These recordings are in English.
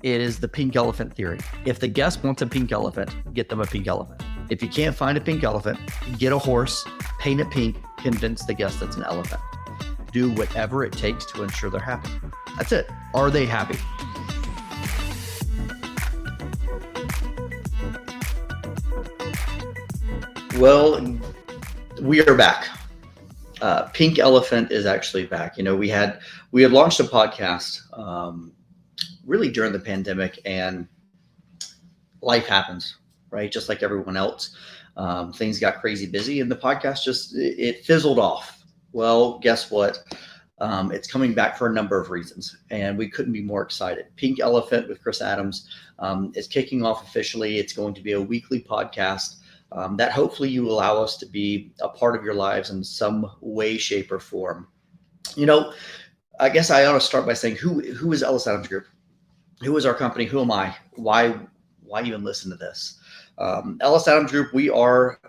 It is the pink elephant theory. If the guest wants a pink elephant, get them a pink elephant. If you can't find a pink elephant, get a horse, paint it pink, convince the guest it's an elephant. Do whatever it takes to ensure they're happy. That's it. Are they happy? Well, we are back. Pink Elephant is actually back. We had launched a podcast really during the pandemic, and life happens, right? Just like everyone else. Things got crazy busy, and the podcast it fizzled off. Well, guess what? It's coming back for a number of reasons, and we couldn't be more excited. Pink Elephant with Ellis Adams is kicking off officially. It's going to be a weekly podcast that hopefully you allow us to be a part of your lives in some way, shape, or form. I guess I ought to start by saying who is Ellis Adams Group? Who is our company? Who am I? Why even listen to this? Ellis Adams Group, we are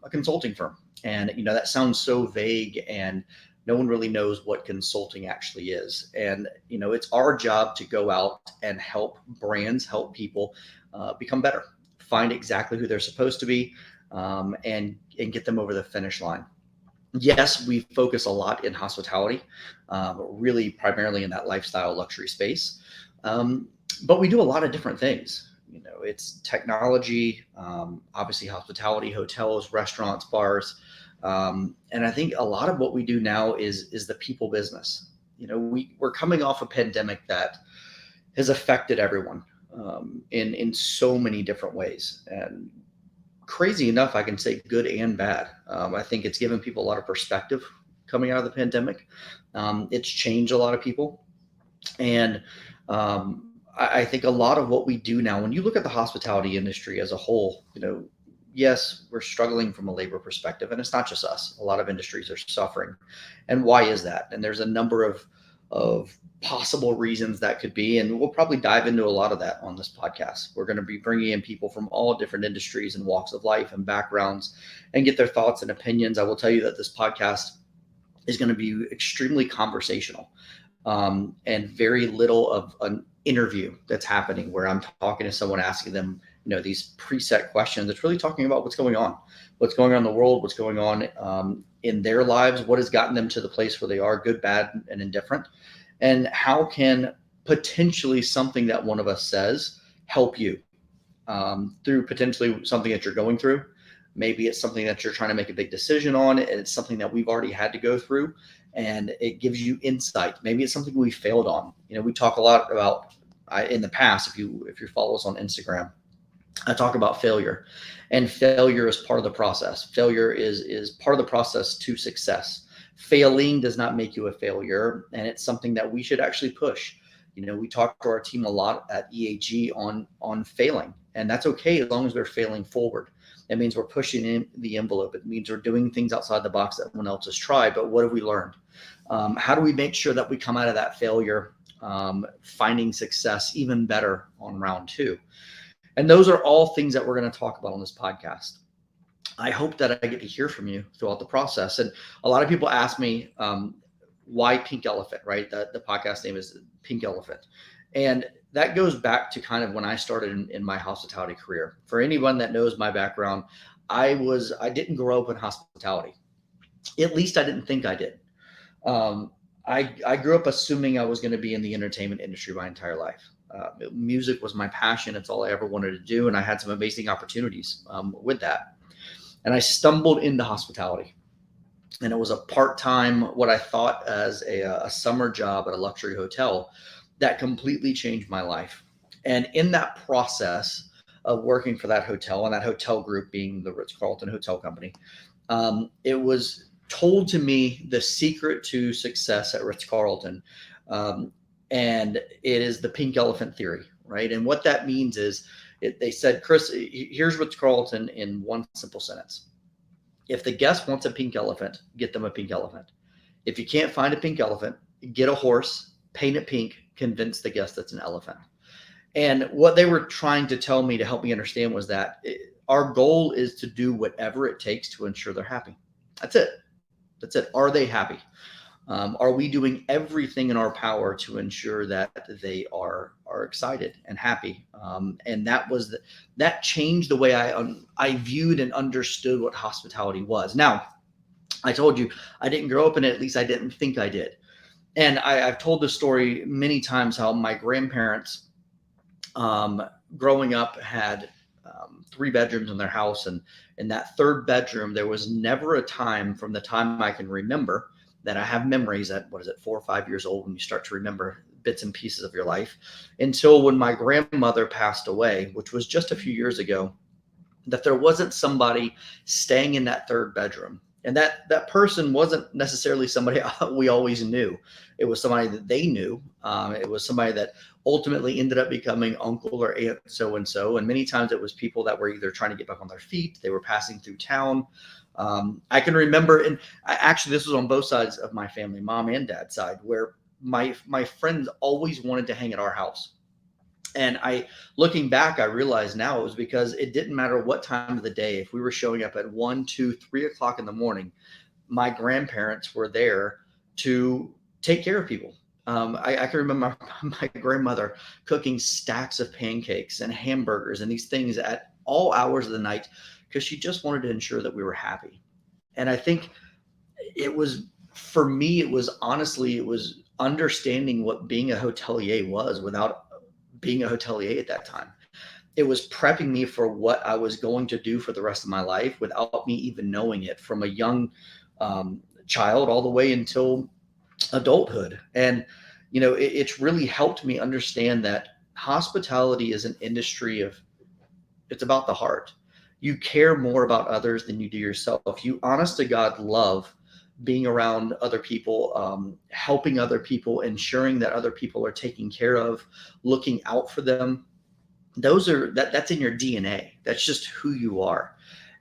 a consulting firm, and that sounds so vague, and no one really knows what consulting actually is. And it's our job to go out and help brands, help people become better, find exactly who they're supposed to be, and get them over the finish line. Yes, we focus a lot in hospitality, really primarily in that lifestyle luxury space. But we do a lot of different things. It's technology, obviously hospitality, hotels, restaurants, bars. And I think a lot of what we do now is the people business. We're coming off a pandemic that has affected everyone in so many different ways. And crazy enough, I can say good and bad. I think it's given people a lot of perspective coming out of the pandemic. It's changed a lot of people. And I think a lot of what we do now, when you look at the hospitality industry as a whole, yes, we're struggling from a labor perspective, and it's not just us. A lot of industries are suffering. And why is that? And there's a number of possible reasons that could be, and we'll probably dive into a lot of that on this podcast. We're going to be bringing in people from all different industries and walks of life and backgrounds and get their thoughts and opinions. I will tell you that this podcast is going to be extremely conversational, and very little of an interview that's happening where I'm talking to someone, asking them, these preset questions. It's really talking about what's going on in the world, what's going on in their lives, what has gotten them to the place where they are, good, bad, and indifferent, and how can potentially something that one of us says help you through potentially something that you're going through. Maybe it's something that you're trying to make a big decision on, and it's something that we've already had to go through, and it gives you insight. Maybe it's something we failed on. We talk a lot about, in the past, if you follow us on Instagram, I talk about failure, and failure is part of the process. Failure is part of the process to success. Failing does not make you a failure, and it's something that we should actually push. We talk to our team a lot at EAG on failing, and that's okay as long as they're failing forward. It means we're pushing in the envelope. It means we're doing things outside the box that no one else has tried. But what have we learned? How do we make sure that we come out of that failure finding success even better on round two? And those are all things that we're going to talk about on this podcast. I hope that I get to hear from you throughout the process. And a lot of people ask me, why Pink Elephant, right? The podcast name is Pink Elephant. And that goes back to kind of when I started in my hospitality career. For anyone that knows my background, I didn't grow up in hospitality. At least I didn't think I did. I grew up assuming I was going to be in the entertainment industry my entire life. Music was my passion. It's all I ever wanted to do. And I had some amazing opportunities with that. And I stumbled into hospitality. And it was a part-time, what I thought as a summer job at a luxury hotel that completely changed my life. And in that process of working for that hotel, and that hotel group being the Ritz-Carlton Hotel Company, it was told to me the secret to success at Ritz-Carlton. And it is the pink elephant theory, right? And what that means is they said, Chris, here's Ritz-Carlton in one simple sentence. If the guest wants a pink elephant, get them a pink elephant. If you can't find a pink elephant, get a horse, paint it pink, convince the guest that's an elephant. And what they were trying to tell me to help me understand was that our goal is to do whatever it takes to ensure they're happy. That's it. Are they happy? Are we doing everything in our power to ensure that they are excited and happy? And that changed the way I viewed and understood what hospitality was. Now, I told you I didn't grow up in it. At least I didn't think I did. And I've told this story many times how my grandparents, um, growing up, had 3 bedrooms in their house, and in that third bedroom, there was never a time from the time I can remember that I have memories at, what is it, 4 or 5 years old, when you start to remember bits and pieces of your life, until when my grandmother passed away, which was just a few years ago, that there wasn't somebody staying in that third bedroom. And that person wasn't necessarily somebody we always knew. It was somebody that they knew. It was somebody that ultimately ended up becoming uncle or aunt so and so. And many times it was people that were either trying to get back on their feet, they were passing through town. I can remember, and actually this was on both sides of my family, mom and dad's side, where my friends always wanted to hang at our house. And looking back, I realize now it was because it didn't matter what time of the day. If we were showing up at 1, 2, 3 o'clock in the morning, my grandparents were there to take care of people. I can remember my grandmother cooking stacks of pancakes and hamburgers and these things at all hours of the night, because she just wanted to ensure that we were happy. And I think it was, for me, it was understanding what being a hotelier was without being a hotelier at that time. It was prepping me for what I was going to do for the rest of my life without me even knowing it, from a young child all the way until adulthood. And, it's really helped me understand that hospitality is an industry it's about the heart. You care more about others than you do yourself. You honest to God love being around other people, helping other people, ensuring that other people are taken care of, looking out for them. That's in your DNA. That's just who you are.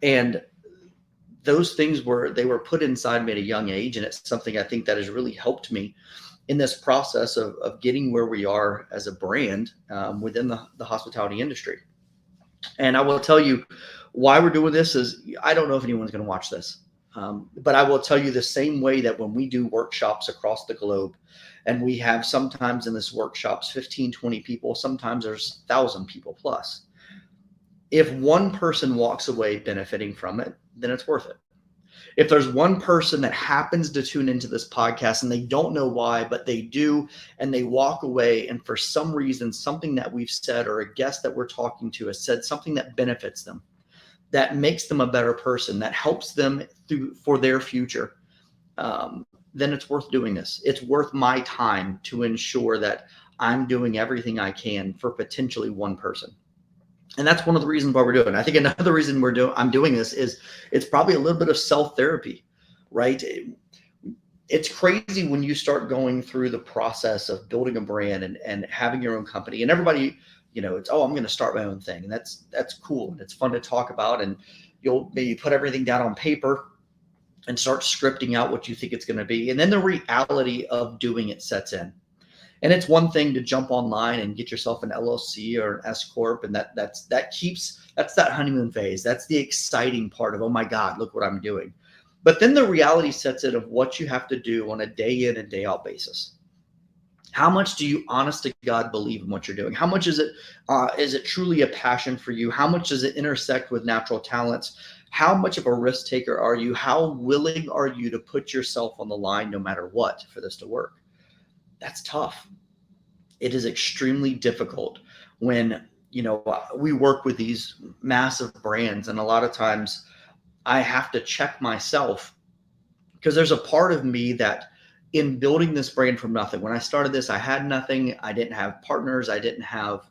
And those things were put inside me at a young age. And it's something I think that has really helped me in this process of getting where we are as a brand, within the hospitality industry. And I will tell you why we're doing this is, I don't know if anyone's going to watch this. But I will tell you, the same way that when we do workshops across the globe, and we have sometimes in this workshops 15, 20 people, sometimes there's 1,000 people plus. If one person walks away benefiting from it, then it's worth it. If there's one person that happens to tune into this podcast and they don't know why, but they do, and they walk away, and for some reason, something that we've said or a guest that we're talking to has said something that benefits them, that makes them a better person, that helps them for their future, then it's worth doing this. It's worth my time to ensure that I'm doing everything I can for potentially one person. And that's one of the reasons why we're doing it. I think another reason I'm doing this is it's probably a little bit of self-therapy, right? It's crazy when you start going through the process of building a brand and having your own company, and everybody, it's, oh, I'm going to start my own thing. And that's cool. And it's fun to talk about. And you'll maybe put everything down on paper and start scripting out what you think it's going to be. And then the reality of doing it sets in. And it's one thing to jump online and get yourself an LLC or an S Corp. And that's that honeymoon phase. That's the exciting part of, oh my God, look what I'm doing. But then the reality sets in of what you have to do on a day in and day out basis. How much do you, honest to God, believe in what you're doing? How much is it truly a passion for you? How much does it intersect with natural talents? How much of a risk taker are you? How willing are you to put yourself on the line no matter what for this to work? That's tough. It is extremely difficult when, we work with these massive brands. And a lot of times I have to check myself, because there's a part of me that, in building this brand from nothing, when I started this, I had nothing. I didn't have partners. I didn't have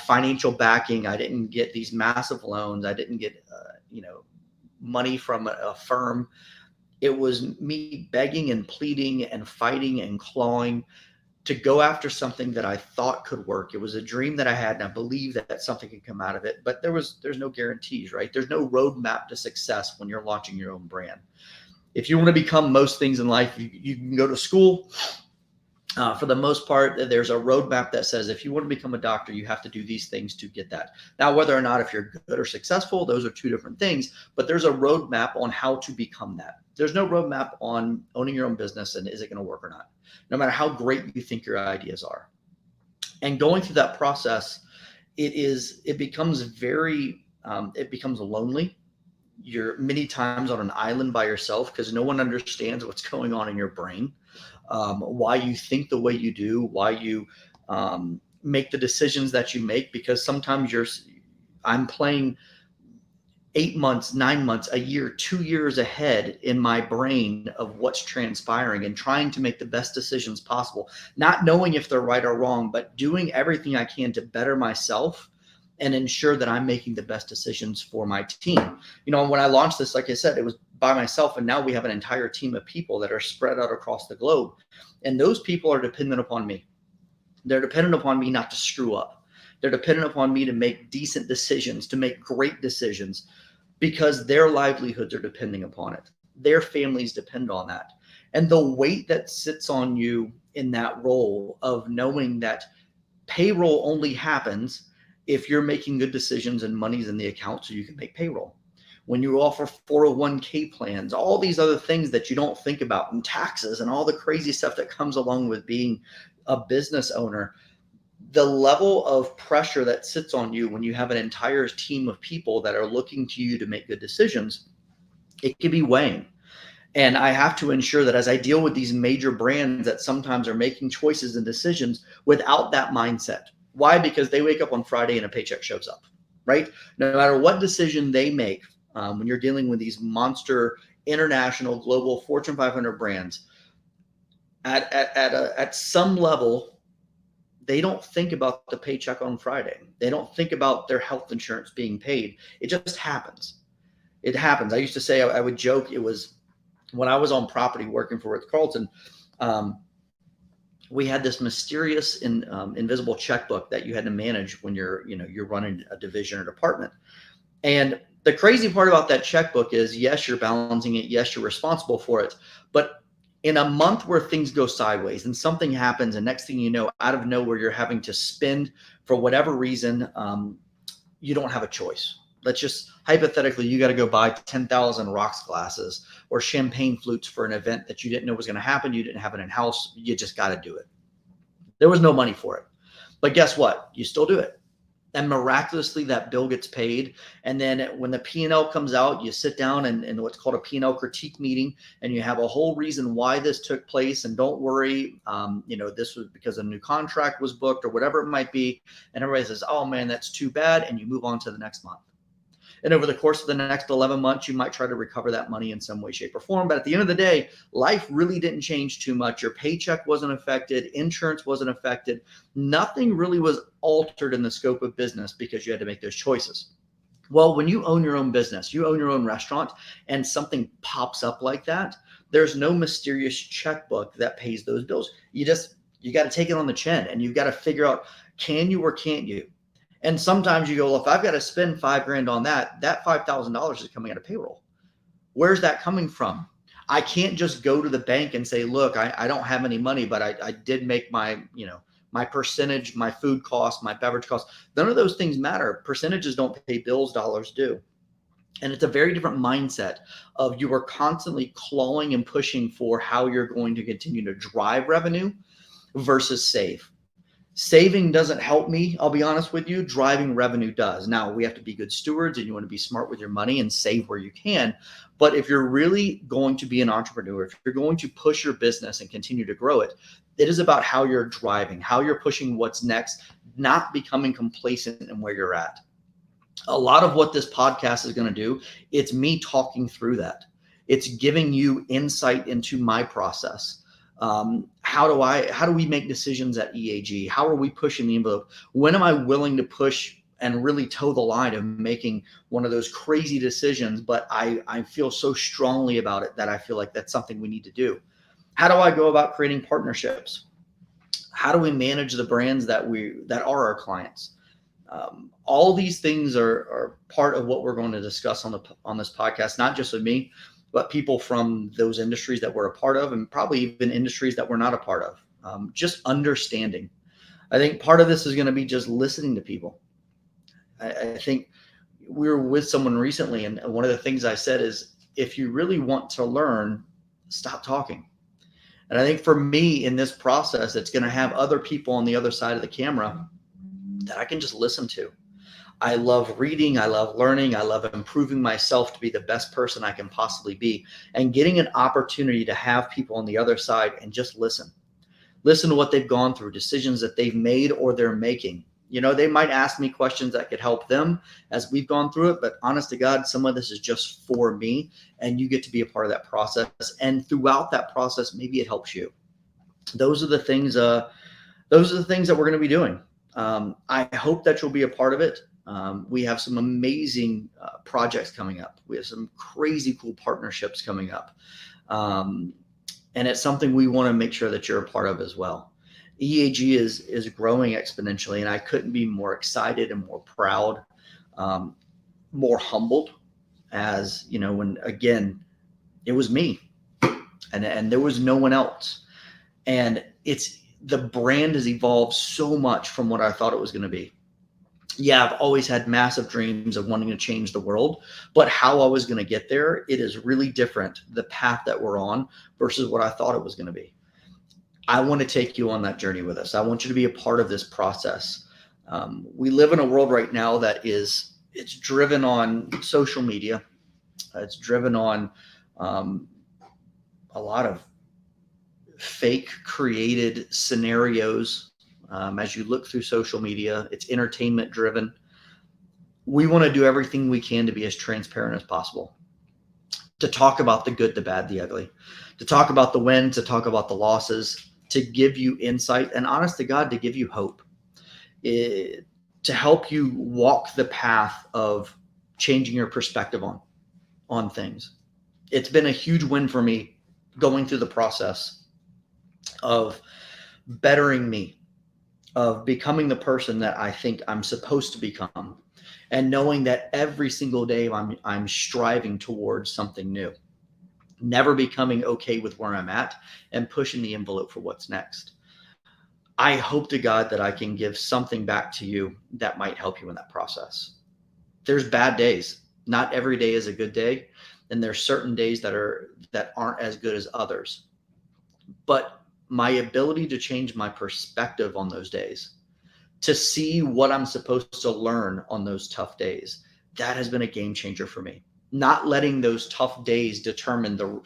financial backing. I didn't get these massive loans. I didn't get, money from a firm. It was me begging and pleading and fighting and clawing to go after something that I thought could work. It was a dream that I had, and I believed that something could come out of it. But there's no guarantees, right? There's no roadmap to success when you're launching your own brand. If you want to become most things in life, you can go to school, For the most part, there's a roadmap that says if you want to become a doctor, you have to do these things to get that. Now, whether or not if you're good or successful, those are two different things, but there's a roadmap on how to become that. There's no roadmap on owning your own business and is it going to work or not, no matter how great you think your ideas are. And going through that process, it becomes it becomes lonely. You're many times on an island by yourself because no one understands what's going on in your brain, why you think the way you do, why you make the decisions that you make. Because sometimes I'm playing 8 months, 9 months, a year, 2 years ahead in my brain of what's transpiring and trying to make the best decisions possible, not knowing if they're right or wrong, but doing everything I can to better myself and ensure that I'm making the best decisions for my team. When I launched this, like I said, it was by myself, and now we have an entire team of people that are spread out across the globe. And those people are dependent upon me. They're dependent upon me not to screw up. They're dependent upon me to make decent decisions, to make great decisions, because their livelihoods are depending upon it. Their families depend on that. And the weight that sits on you in that role of knowing that payroll only happens if you're making good decisions and money's in the account so you can make payroll. When you offer 401k plans, all these other things that you don't think about, and taxes and all the crazy stuff that comes along with being a business owner, the level of pressure that sits on you when you have an entire team of people that are looking to you to make good decisions, it can be weighing. And I have to ensure that as I deal with these major brands that sometimes are making choices and decisions without that mindset. Why? Because they wake up on Friday and a paycheck shows up, right? No matter what decision they make, when you're dealing with these monster international global Fortune 500 brands, at some level, they don't think about the paycheck on Friday. They don't think about their health insurance being paid. It just happens. It happens. I used to say, I would joke, it was when I was on property working for Ritz-Carlton, we had this mysterious invisible checkbook that you had to manage when you're running a division or department. And the crazy part about that checkbook is, yes, you're balancing it. Yes, you're responsible for it. But in a month where things go sideways and something happens, and next thing you know, out of nowhere, you're having to spend for whatever reason, you don't have a choice. Let's just hypothetically, you got to go buy 10,000 rocks glasses or champagne flutes for an event that you didn't know was going to happen. You didn't have it in house. You just got to do it. There was no money for it. But guess what? You still do it. And miraculously, that bill gets paid. And then when the P&L comes out, you sit down in what's called a P&L critique meeting, and you have a whole reason why this took place. And don't worry, this was because a new contract was booked or whatever it might be. And everybody says, oh man, that's too bad. And you move on to the next month. And over the course of the next 11 months, you might try to recover that money in some way, shape, or form. But at the end of the day, life really didn't change too much. Your paycheck wasn't affected. Insurance wasn't affected. Nothing really was altered in the scope of business because you had to make those choices. Well, when you own your own business, you own your own restaurant, and something pops up like that, there's no mysterious checkbook that pays those bills. You got to take it on the chin, and you've got to figure out, can you or can't you? And sometimes you go, well, if I've got to spend $5,000 on that $5,000 is coming out of payroll. Where's that coming from? I can't just go to the bank and say, look, I don't have any money, but I did make my percentage, my food cost, my beverage cost. None of those things matter. Percentages don't pay bills, dollars do. And it's a very different mindset of you are constantly clawing and pushing for how you're going to continue to drive revenue versus save. Saving doesn't help me, I'll be honest with you. Driving revenue does. Now, we have to be good stewards, and you want to be smart with your money and save where you can. But if you're really going to be an entrepreneur, if you're going to push your business and continue to grow it, it is about how you're driving, how you're pushing what's next, not becoming complacent in where you're at. A lot of what this podcast is going to do, it's me talking through that. It's giving you insight into my process. How do we make decisions at EAG? How are we pushing the envelope? When am I willing to push and really toe the line of making one of those crazy decisions, but I feel so strongly about it that I feel like that's something we need to do? How do I go about creating partnerships? How do we manage the brands that are our clients? All these things are part of what we're going to discuss on this podcast, not just with me, but people from those industries that we're a part of, and probably even industries that we're not a part of. just understanding. I think part of this is going to be just listening to people. I think we were with someone recently, and one of the things I said is, if you really want to learn, stop talking. And I think for me in this process, it's going to have other people on the other side of the camera that I can just listen to. I love reading. I love learning. I love improving myself to be the best person I can possibly be, and getting an opportunity to have people on the other side and just listen. Listen to what they've gone through, decisions that they've made or they're making. You know, they might ask me questions that could help them as we've gone through it, but honest to God, some of this is just for me, and you get to be a part of that process. And throughout that process, maybe it helps you. Those are the things. Those are the things that we're going to be doing. I hope that you'll be a part of it. We have some amazing projects coming up. We have some crazy cool partnerships coming up. And it's something we want to make sure that you're a part of as well. EAG is growing exponentially, and I couldn't be more excited and more proud, more humbled, as you know, when again it was me, and there was no one else. And the brand has evolved so much from what I thought it was going to be. Yeah, I've always had massive dreams of wanting to change the world, but how I was going to get there, it is really different, the path that we're on versus what I thought it was going to be. I want to take you on that journey with us. I want you to be a part of this process. We live in a world right now that it's driven on social media. It's driven on a lot of fake created scenarios. As you look through social media, it's entertainment driven. We want to do everything we can to be as transparent as possible, to talk about the good, the bad, the ugly, to talk about the wins, to talk about the losses, to give you insight, and honest to God, to give you hope, to help you walk the path of changing your perspective on things. It's been a huge win for me going through the process of bettering me, of becoming the person that I think I'm supposed to become, and knowing that every single day I'm striving towards something new, never becoming okay with where I'm at and pushing the envelope for what's next. I hope to God that I can give something back to you that might help you in that process. There's bad days. Not every day is a good day, and there's certain days that aren't as good as others. But my ability to change my perspective on those days, to see what I'm supposed to learn on those tough days, that has been a game changer for me. Not letting those tough days determine the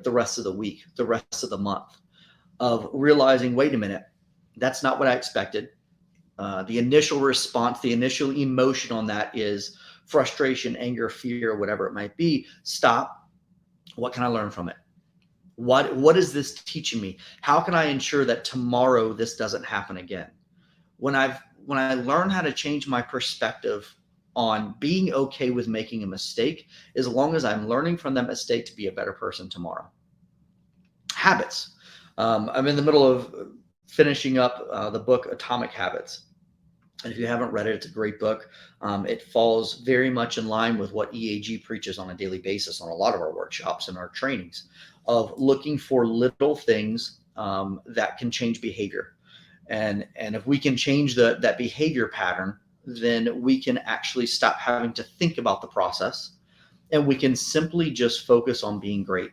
rest of the week, the rest of the month, of realizing, wait a minute, that's not what I expected. The initial response, the initial emotion on that is frustration, anger, fear, whatever it might be. Stop. What can I learn from it? What is this teaching me? How can I ensure that tomorrow this doesn't happen again? When I learn how to change my perspective on being okay with making a mistake, as long as I'm learning from that mistake to be a better person tomorrow. Habits. I'm in the middle of finishing up the book Atomic Habits. And if you haven't read it, it's a great book. It falls very much in line with what EAG preaches on a daily basis on a lot of our workshops and our trainings, of looking for little things that can change behavior. And if we can change that behavior pattern, then we can actually stop having to think about the process, and we can simply just focus on being great.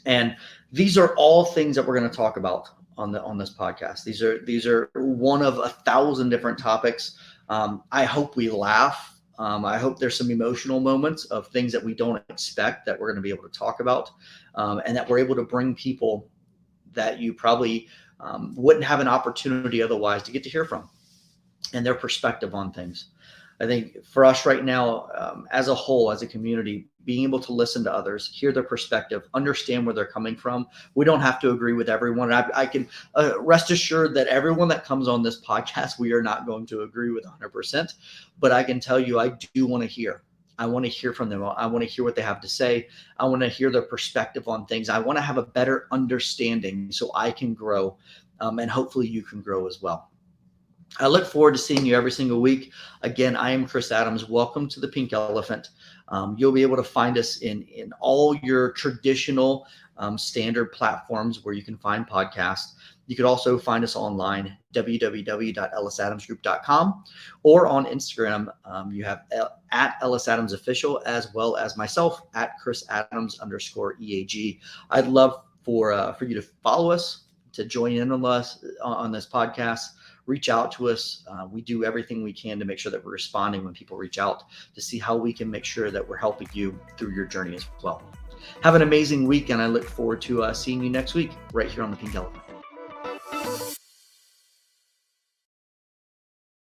And these are all things that we're going to talk about on this podcast. These are one of 1,000 different topics. I hope we laugh. I hope there's some emotional moments of things that we don't expect that we're going to be able to talk about, and that we're able to bring people that you probably wouldn't have an opportunity otherwise to get to hear from and their perspective on things. I think for us right now, as a whole, as a community, being able to listen to others, hear their perspective, understand where they're coming from. We don't have to agree with everyone. I can rest assured that everyone that comes on this podcast, we are not going to agree with 100%. But I can tell you, I do want to hear. I want to hear from them. I want to hear what they have to say. I want to hear their perspective on things. I want to have a better understanding so I can grow, and hopefully you can grow as well. I look forward to seeing you every single week. Again, I am Chris Adams. Welcome to the Pink Elephant. You'll be able to find us in all your traditional standard platforms where you can find podcasts. You could also find us online, www.ellisadamsgroup.com, or on Instagram. You have at Ellis Adams Official, as well as myself at Chris Adams _EAG. I'd love for you to follow us, to join in on us on this podcast. Reach out to us. We do everything we can to make sure that we're responding when people reach out to see how we can make sure that we're helping you through your journey as well. Have an amazing week, and I look forward to seeing you next week right here on the Pink Elephant.